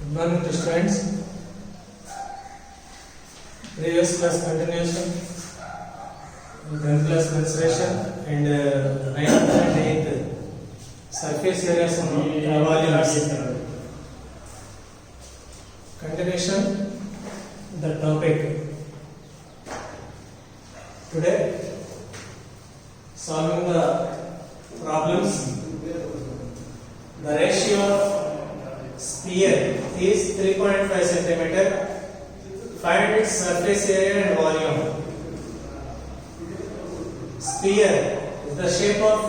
Good morning to students. Previous class continuation, 10th class mensuration and 9th and 8th surface areas on volumes. Continuation, the topic. Today, solving the problems. The ratio of sphere is 3.5 centimeter. Find its surface area and volume. Sphere is the shape of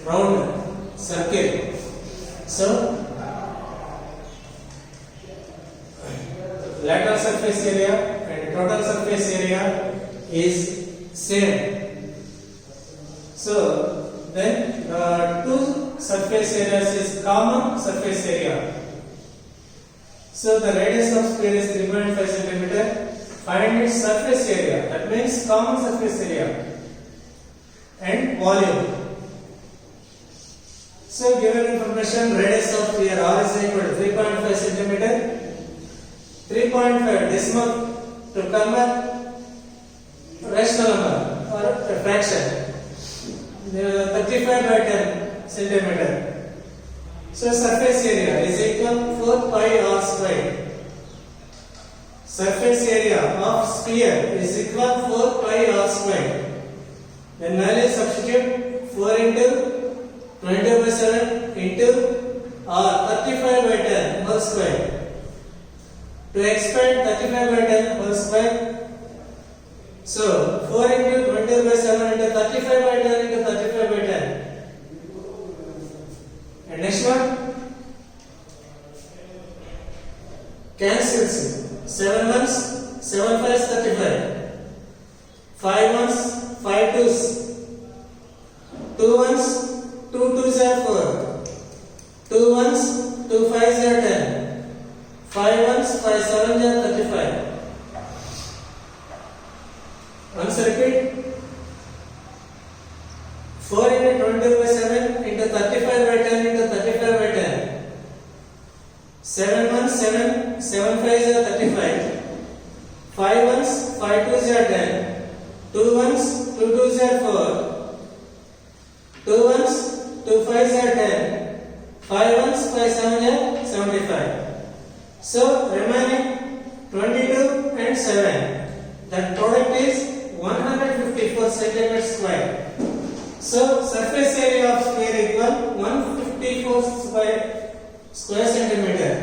round circle. So, lateral surface area and total surface area is same. So, then the two surface areas is common surface area. So the radius of sphere is 3.5 centimeter. Find its surface area. That means common surface area and volume. So given information, radius of sphere R is equal to 3.5 centimeter. 3.5 decimal to convert rational number or a fraction. 35 by 10 centimeter. So surface area is equal 4 pi r square. Surface area of sphere is equal 4 pi r square. Then value substitute 4 into 20 by 7 into r 35 by 10 whole square. To expand 35 by 10 whole square. So 4 into 20 by 7 into 35 by 10 into 35 by 10. And next one, cancels. 7 ones, 7 5s 35. 5 ones, 5 2s. 2 ones, 2 2s are 4. 2 ones, 2 5s are 10. 5 ones, 5 7s are 35. Once repeat. 4 into 20 by 7 into 35 by 10 into 35 by 10. 7 1 7, 7 5s are 35. 5 1s, 5 2s are 10. 2 1s, 2 2s are 4. 2 1s, 2 5s are 10. 5 1s, 5 7s are 75. So remaining 22 and 7. That product is 154 centimeter square. So surface area of sphere equal 154 square centimeter.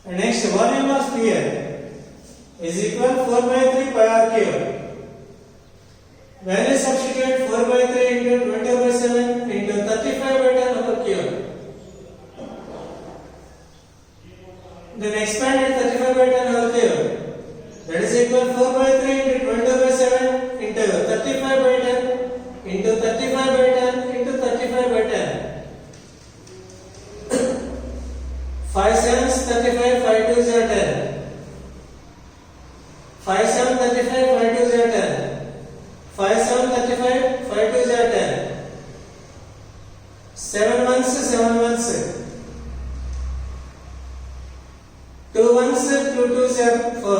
And next, volume of sphere is equal 4 by 3 pi r cube. Value substitute 4 by 3 into 20 by 7 into 35 by 10 whole cube. Then expand it 35 by 10 whole cube. That is equal 4 by 3 into 20 by 7 into 35 by 10 into 35 by 10 into 35 by 10. 5 7s 35, 5 2s are 10. 5 7 35, 5 2s are 10. 5 7 35, 5 2s are 10. 7 1s, 7 1s. 2 1s, 2 2s are 4.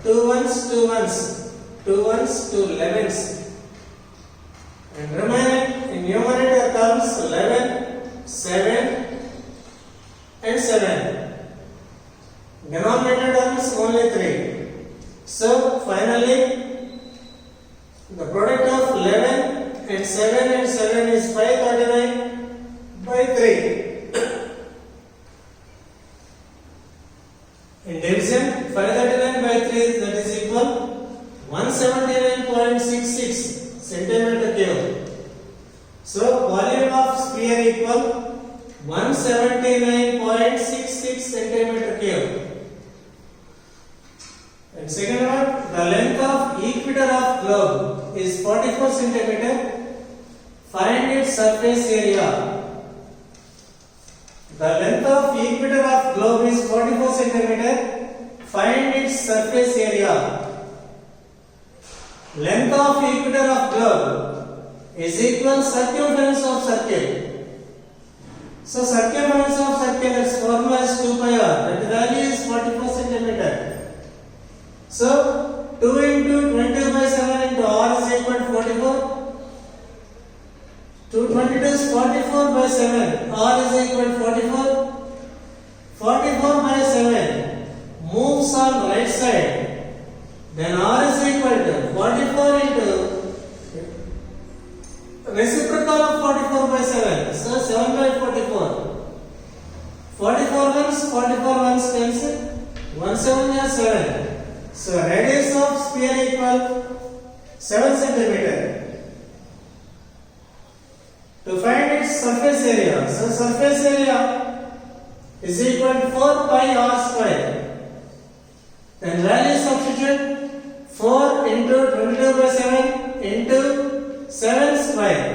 2 1s, 2 1s. 2 1s, 2 11s. And remaining in numerator terms 11, 7 and 7. Denominator terms only 3. So finally the product of 11 and 7 is 539 by 3. In division 539 by 3 that is equal 179.66 centimeter cube. So volume of sphere equal 179.66 centimeter cube. And second one, the length of equator of globe is 44 centimeter. Find its surface area. The length of equator of globe is 44 centimeter. Find its surface area. Length of equator of globe is equal circumference of circle. So circumference of circle, its formula is 2 pi r. That value is 44 centimeter. So 2 into 20 by 7 into r is equal to 44. 222 is 44 by 7. R is equal to 44. 44 by 7 moves on right side. Then R is equal to 44 into reciprocal of 44 by 7. So 7 by 44. 44 ones cancel. 1 7 is 7. So radius of sphere equal 7 centimeter. To find its surface area. So surface area is equal to 4 pi r square. Then value substitute 4 into 22 by 7 into 7 square.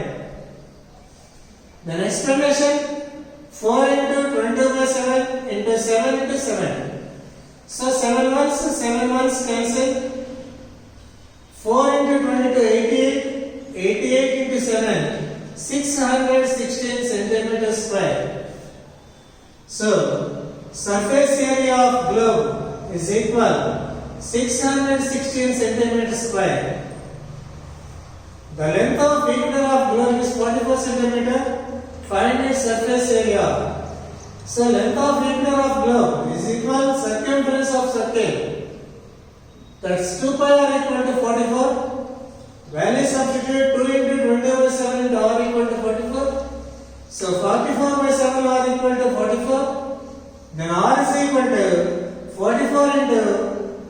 Then explanation 4 into 22 by 7 into 7 into 7. So 7 ones cancel. 4 into 22 88. 88 into 7 616 centimeter square. So surface area of globe is equal 616 centimeter square. The length of equator of globe is 44 centimeter. Find its surface area. So length of equator of globe is equal circumference of circle. That's 2 pi r equal to 44. Value substitute 2 into 20 by 7 into r equal to 44. So 44 by 7 r equal to 44. Then r is equal to 44 into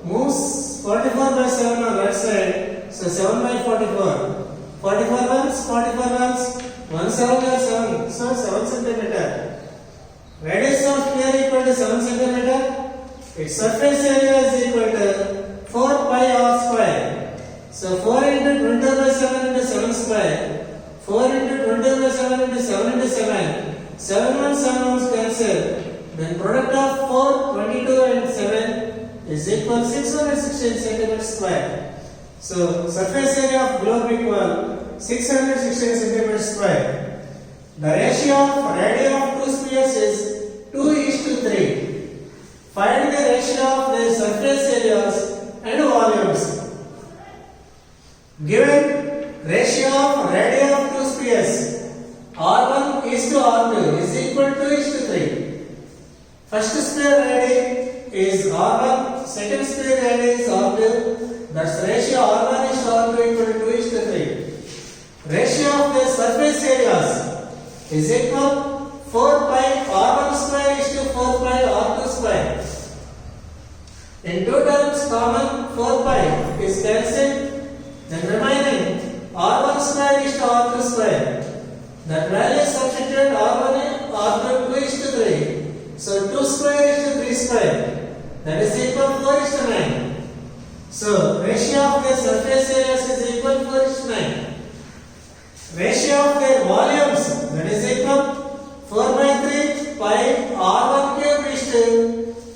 moves 44 by 7 on right side. So 7 by 44. 44 ones. 1 7 is 7. So 7 centimeter. Radius of sphere equal to 7 centimeter. Its surface area is equal to 4 pi r square. So 4 into 20 by 7 into 7 square. 4 into 20 by 7 into 7 into 7. 7 ones cancel. Then product of 4, 22 and 7 is equal 616 centimeter square. So surface area of globe equal 616 centimeter square. The ratio of radii of two spheres is 2:3. Find the ratio of their surface areas and volumes. Given ratio of radii of two spheres R1 is to R2 is equal to 2:3. First sphere radii is R1, second sphere radii is R2. That's ratio R1 is to R2 equal to 2:3. Ratio of the surface areas is equal 4 pi R1 square is to 4 pi R2 square. In two terms common 4 pi is cancelled. Then remaining R1 square is to R2 square. That value substitute R1 R2 2:3. So 2 square is to 3 square. That is equal 4:9. So ratio of the surface areas is equal 4:9. Ratio of their volumes, that is equal 4/3 pi R1 cube is to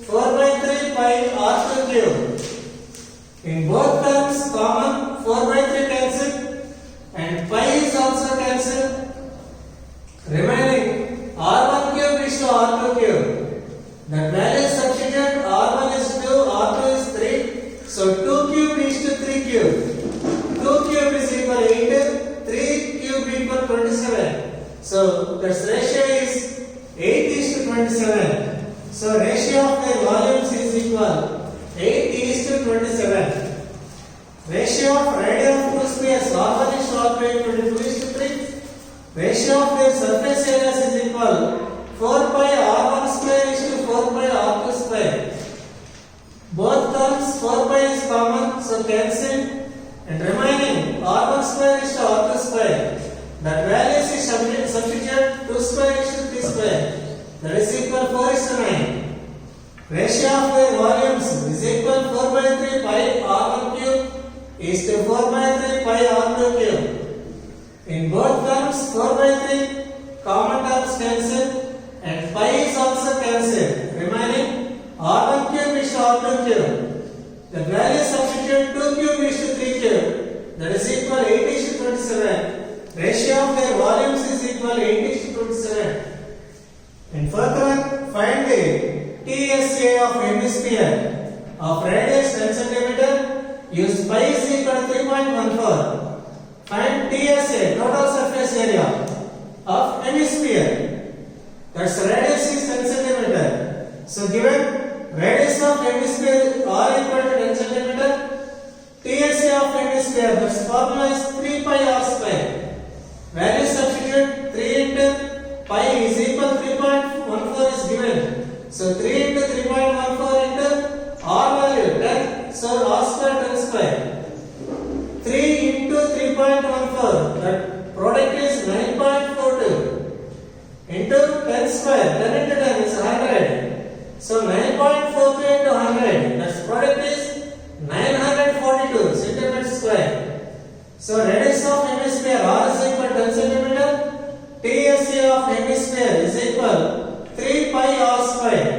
4/3 pi R2 cube. In both terms common 4/3 cancel and pi is also cancel. Remaining R1 cube is to R2 cube. The value substitute R1 is 2, R2 is 3. So 2 cube is to 3 cube. 2 cube is equal 8. 3 cube equal 27. So this ratio is 8 is to 27. So ratio of their volumes is equal 8 is to 27. Ratio of radii of two spheres R1 is to R2 equal to 2:3. Ratio of their surface areas is equal 4 pi R1 square is to 4 pi R2 square. Both terms 4 pi is common, so cancel. And remaining R1 square is to R2 square. That value is substitute 2 square is to 3 square. That is equal 4:9. Ratio of their volumes is equal 4/3 pi R1 cube is to 4/3 pi R2 cube. In both terms 4/3 common terms cancel and pi is also cancelled. Remaining R1 cube is to R2 cube. The value substitute 2 cube is to 3 cube. That is equal 8 is to 27. Ratio of their volumes is equal 8 is to 27. And further, find the TSA of hemisphere of radius 10 centimeter. Use pi is equal to 3.14. Find TSA, total surface area of hemisphere. That's radius is 10 centimeter. So given radius of hemisphere r equal to 10 centimeter, TSA of hemisphere, that's formula is 3 pi r square. Value substitute 3 into pi is equal to 3.14 is given. So 3 into 3.14 into r value 10. So r square 10 square. 3 into 3.14. That product is 9.42 into 10 square. 10 into 10 is 100. So 9.42 into 100. That product is 942 centimeter square. So radius of hemisphere r is equal to 10 centimeter. TSA of hemisphere is equal 3 pi r square.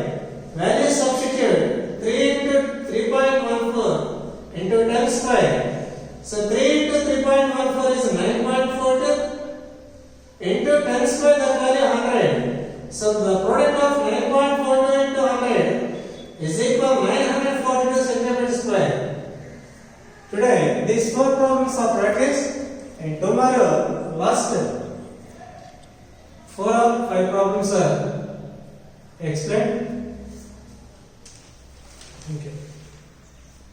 Value substitute 3 into 3.14 into 10 square. So 3 into 3.14 is 9.42 into 10 square, that value 100. So the product of 9.42 into 100 is equal 942 centimeter square. Today these 4 problems are practiced, and tomorrow last 4 or 5 problems are explained. Thank you.